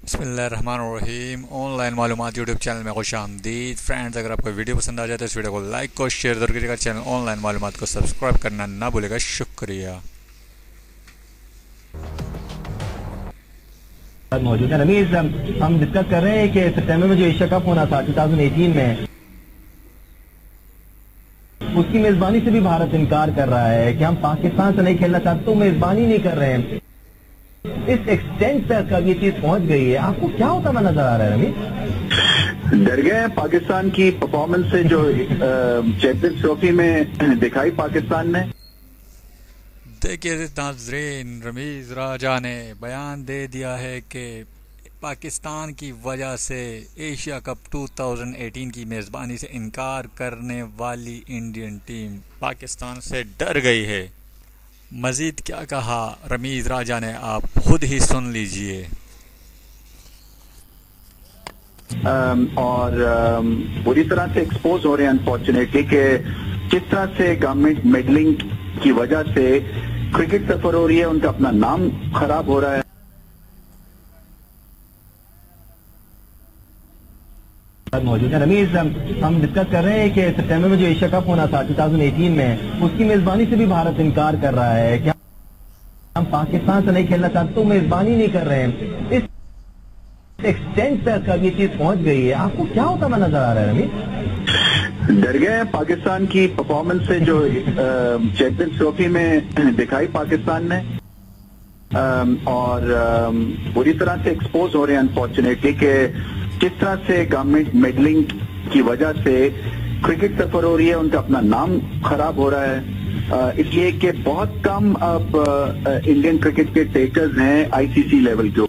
बिस्मिल्लाहिर्रहमानिर्रहीम। ऑनलाइन मालूमात YouTube channel में खुशामदीद। फ्रेंड्स, अगर आपको वीडियो पसंद आ जाए तो इस वीडियो को लाइक और शेयर जरूर कीजिएगा। चैनल ऑनलाइन मालूमात को सब्सक्राइब करना ना भूलेगा। शुक्रिया। मौजूद है रमीज। हम डिस्कस कर रहे हैं कि सितंबर में जो एशिया कप होना था 2018 में, उसकी मेजबानी से भी भारत इनकार कर रहा है कि हम पाकिस्तान से नहीं खेलना चाहते, तो मेजबानी नहीं कर रहे हैं। इस एक्सटेंट तक अब ये चीज पहुंच गई है। आपको क्या होता हुआ नजर आ रहा है रमीज? डर गए हैं पाकिस्तान की परफॉर्मेंस से जो चैंपियंस ट्रॉफी में दिखाई पाकिस्तान ने। देखिए नाज़रीन, रमीज राजा ने बयान दे दिया है कि पाकिस्तान की वजह से एशिया कप 2018 की मेज़बानी से इनकार करने वाली इंडियन टीम पाकिस्तान से डर गई है। मजीद क्या कहा रमीज राजा ने, आप खुद ही सुन लीजिए। और बुरी तरह से एक्सपोज हो रहे हैं अनफॉर्चुनेटली कि किस तरह से गवर्नमेंट मेडलिंग की वजह से क्रिकेट सफर हो रही है, उनका अपना नाम खराब हो रहा है। मौजूद है रमीज। हम डिस्कस कर रहे हैं कि सितंबर में जो एशिया कप होना था 2018 में, उसकी मेजबानी से भी भारत इनकार कर रहा है कि हम पाकिस्तान से नहीं खेलना चाहते, तो मेजबानी नहीं कर रहे हैं। इस एक्सटेंट तक अब ये चीज पहुंच गई है। आपको क्या होता हुआ नजर आ रहा है रमीज? डर गए हैं पाकिस्तान की परफॉर्मेंस से जो चैंपियंस ट्रॉफी में दिखाई पाकिस्तान ने। और बुरी तरह से एक्सपोज हो रहे हैं अनफॉर्चुनेटली कि किस तरह से गवर्नमेंट मेडलिंग की वजह से क्रिकेट सफर हो रही है, उनका अपना नाम खराब हो रहा है। इसलिए कि बहुत कम अब इंडियन क्रिकेट के टेकर्स हैं आईसीसी लेवल के